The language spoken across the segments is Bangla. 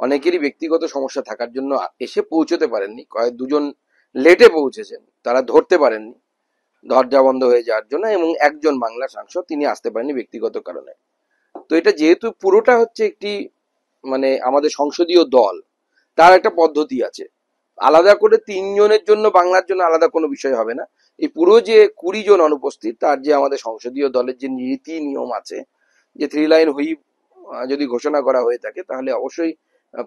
অনেকেরই ব্যক্তিগত সমস্যা থাকার জন্য এসে পৌঁছতে পারেননি, দুজন লেটে পৌঁছেছেন, তারা ধরতে পারেননি দরজা বন্ধ হয়ে যাওয়ার জন্য, এবং একজন বাংলা সাংসদ তিনি আসতে পারেননি ব্যক্তিগত কারণে। তো এটা যেহেতু পুরোটা হচ্ছে একটি মানে আমাদের সংসদীয় দল, তার একটা পদ্ধতি আছে, আলাদা করে 3 জনের জন্য বাংলার জন্য আলাদা কোনো বিষয় হবে না। এই পুরো যে 20 জন অনুপস্থিত, তার যে আমাদের সংসদীয় দলের যে নীতি নিয়ম আছে, যে 3 লাইন হুইপ যদি ঘোষণা করা হয়ে থাকে তাহলে অবশ্যই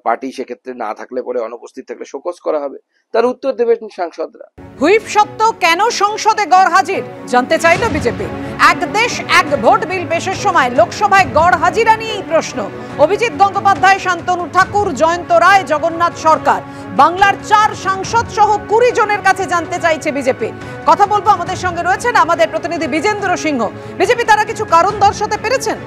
পার্টি সেক্ষেত্রে না থাকলে পরে অনুপস্থিত থাকলে শোকজ করা হবে, তার উত্তর দেবেন সাংসদরা। হুইপ সত্ত্বেও কেন সংসদে গড় হাজির জানতে চাইল বিজেপি। এক দেশ এক ভোট বিল পেশের সময় লোকসভায় গড় হাজিরা নিয়েই প্রশ্ন। অভিজিৎ গঙ্গোপাধ্যায়, শান্তনু ঠাকুর, জয়ন্ত রায়, জগন্নাথ সরকার, বাংলার 4 সাংসদ সহ 20 জনের কাছে জানতে চাইছে বিজেপি। কথা বলবো, আমাদের সঙ্গে রয়েছেন আমাদের প্রতিনিধি বিজেন্দ্র সিংহ। বিজেপি তারা কিছু কারণ দর্শাতে পেরেছেন?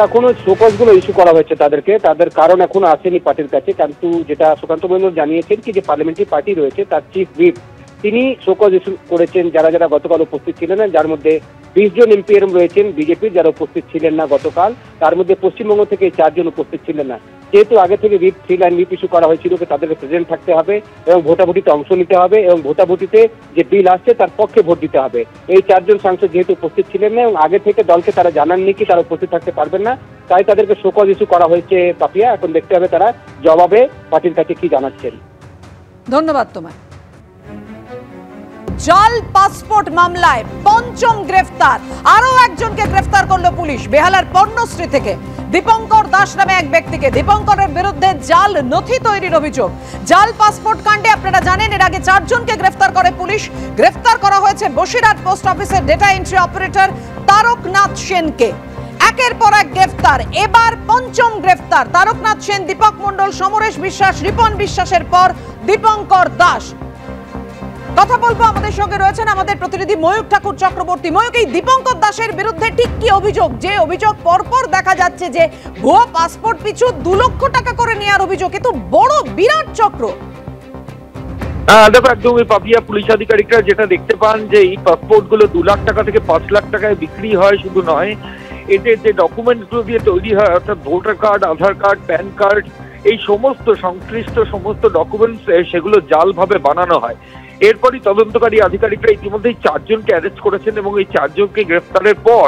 এখনো শোকজগুলো ইস্যু করা হয়েছে তাদেরকে, তাদের কারণ এখনো আসেনি পার্টির কাছে। কিন্তু যেটা সুকান্ত মজুমদার জানিয়েছেন কি যে পার্লামেন্টারি পার্টি রয়েছে তার চিফ হুইপ তিনি শোকজ ইস্যু করেছেন যারা যারা গতকাল উপস্থিত ছিলেন না, যার মধ্যে 20 জন এমপি এরম রয়েছেন বিজেপির যারা উপস্থিত ছিলেন না গতকাল, তার মধ্যে পশ্চিমবঙ্গ থেকে 4 জন উপস্থিত ছিলেন না। যেহেতু আগে থেকে 3 লাইন হুইপ ইস্যু করা হয়েছিল তাদেরকে প্রেজেন্ট থাকতে হবে এবং ভোটাভুটিতে অংশ নিতে হবে এবং ভোটাভুটিতে যে বিল আসছে তার পক্ষে ভোট দিতে হবে। এই 4 জন সাংসদ যেহেতু উপস্থিত ছিলেন না এবং আগে থেকে দলকে তারা জানাননি কি তারা উপস্থিত থাকতে পারবেন না, তাই তাদেরকে শোকজ ইস্যু করা হয়েছে পাপিয়া। এখন দেখতে হবে তারা জবাবে পার্টির কাছে কি জানাচ্ছেন। ধন্যবাদ তোমায়। জাল পাসপোর্ট মামলায় 5ম গ্রেফতার, আরো একজনকে গ্রেফতার করলো পুলিশ বেহালার পর্ণশ্রী থেকে। দীপঙ্কর দাস নামে এক ব্যক্তিকে, দীপঙ্করের বিরুদ্ধে জাল নথি তৈরির অভিযোগ। জাল পাসপোর্ট কাণ্ডে আপনারা জানেন এর আগে 4 জনকে গ্রেফতার করে পুলিশ। গ্রেফতার করা হয়েছে বসিরহাট পোস্ট অফিসের ডেটা এন্ট্রি অপারেটর তারকনাথ সেনকে। একের পর এক গ্রেফতার, এবার 5ম গ্রেফতার তারকনাথ সেন, দীপক মণ্ডল, সমরেশ বিশ্বাস, রিপন বিশ্বাসের পর দীপঙ্কর দাস। কথা বলবো, আমাদের সঙ্গে রয়েছেন আমাদের প্রতিনিধি ময়ূক ঠাকুর চক্রবর্তী। ময়ূক, এই দীপঙ্কর দাসের বিরুদ্ধে ঠিক কি অভিযোগ? যে অভিযোগ পরপর দেখা যাচ্ছে যে ভুয়ো পাসপোর্ট পিছু 2 লক্ষ টাকা করে নেওয়ার অভিযোগ, এ তো বড় বিরাট চক্র। দেখো একদমই পাপিয়া, পুলিশ আধিকারিকরা যেটা দেখতে পান যে এই পাসপোর্ট গুলো 2 লাখ টাকা থেকে 5 লাখ টাকায় বিক্রি হয়। শুধু নয়, এতে যে ডকুমেন্টস গুলো দিয়ে তৈরি হয় অর্থাৎ ভোটার কার্ড, আধার কার্ড, প্যান কার্ড, এই সমস্ত সংশ্লিষ্ট সমস্ত ডকুমেন্টস সেগুলো জাল ভাবে বানানো হয়। এরপরই তদন্তকারী আধিকারিকরা ইতিমধ্যেই 4 জনকে অ্যারেস্ট করেছেন এবং এই 4 জনকে গ্রেফতারের পর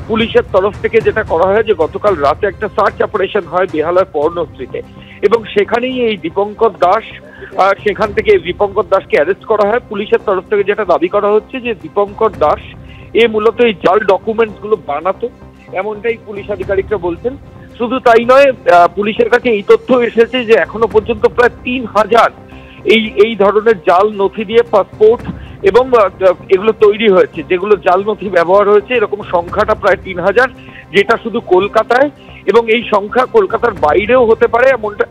পুলিশের তরফ থেকে যেটা করা হয় যে গতকাল রাতে একটা সার্চ অপারেশন হয় বেহালার পর্ণশ্রীতে এবং সেখানেই এই দীপঙ্কর দাস, সেখান থেকে দীপঙ্কর দাসকে অ্যারেস্ট করা হয়। পুলিশের তরফ থেকে যেটা দাবি করা হচ্ছে যে দীপঙ্কর দাস মূলত এই জাল ডকুমেন্টস গুলো বানাতো, এমনটাই পুলিশ আধিকারিকরা বলছেন। শুধু তাই নয়, পুলিশের কাছে এই তথ্য এসেছে যে এখনো পর্যন্ত প্রায় 3000 এই ধরনের জাল নথি দিয়ে পাসপোর্ট এবং এগুলো তৈরি হয়েছে, যেগুলো জাল নথি ব্যবহার হয়েছে এরকম সংখ্যাটা প্রায় 3000, যেটা শুধু কলকাতায়, এবং এই সংখ্যা কলকাতার বাইরেও হতে পারে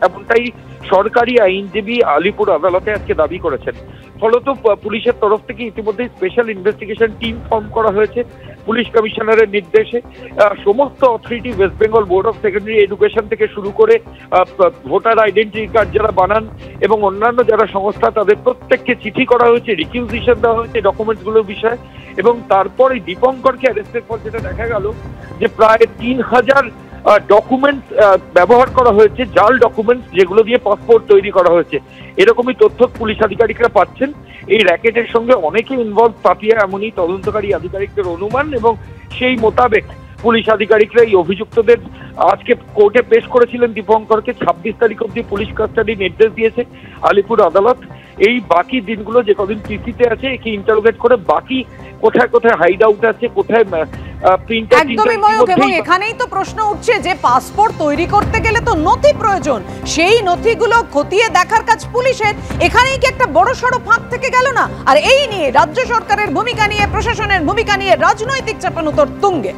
এমনটাই সরকারি আইনজীবী আলিপুর আদালতে আজকে দাবি করেছেন। ফলত পুলিশের তরফ থেকে ইতিমধ্যেই স্পেশাল ইনভেস্টিগেশন টিম ফর্ম করা হয়েছে পুলিশ কমিশনারের নির্দেশে। সমস্ত authority, West Bengal board of secondary education থেকে শুরু করে ভোটার আইডেন্টিটি কার্ড যারা বানান এবং অন্যান্য যারা সংস্থা, তাদের প্রত্যেককে চিঠি করা হয়েছে, রিকিউজিশন দেওয়া হয়েছে ডকুমেন্টসগুলোর বিষয়ে। এবং তারপর এই দীপঙ্করকে অ্যারেস্টের পর যেটা দেখা গেল যে প্রায় 3000 ডকুমেন্টস ব্যবহার করা হয়েছে, জাল ডকুমেন্টস, যেগুলো দিয়ে পাসপোর্ট তৈরি করা হয়েছে। এরকমই তথ্য পুলিশ আধিকারিকরা পাচ্ছেন। এই র্যাকেটের সঙ্গে অনেকে ইনভলভ পাপিয়া, এমনই তদন্তকারী আধিকারিকদের অনুমান, এবং সেই মোতাবেক পুলিশ আধিকারিকরা এই অভিযুক্তদের আজকে কোর্টে পেশ করেছিলেন। দীপঙ্করকে 26 তারিখ অব্দি পুলিশ কাস্টাডি নির্দেশ দিয়েছে আলিপুর আদালত। এই বাকি দিনগুলো যে কদিন পিসিতে আছে একে ইন্টারোগেট করে বাকি কোথায় কোথায় হাইড আউট আছে, কোথায় একদমই ময়ূক, এবং এখানেই তো প্রশ্ন উঠছে যে পাসপোর্ট তৈরি করতে গেলে তো নথি প্রয়োজন, সেই নথিগুলো খতিয়ে দেখার কাজ পুলিশের। এখানেই কি একটা বড় সড়ো ফাঁক থেকে গেল না? আর এই নিয়ে রাজ্য সরকারের ভূমিকা নিয়ে, প্রশাসনের ভূমিকা নিয়ে রাজনৈতিক চাপানোতর তুঙ্গে।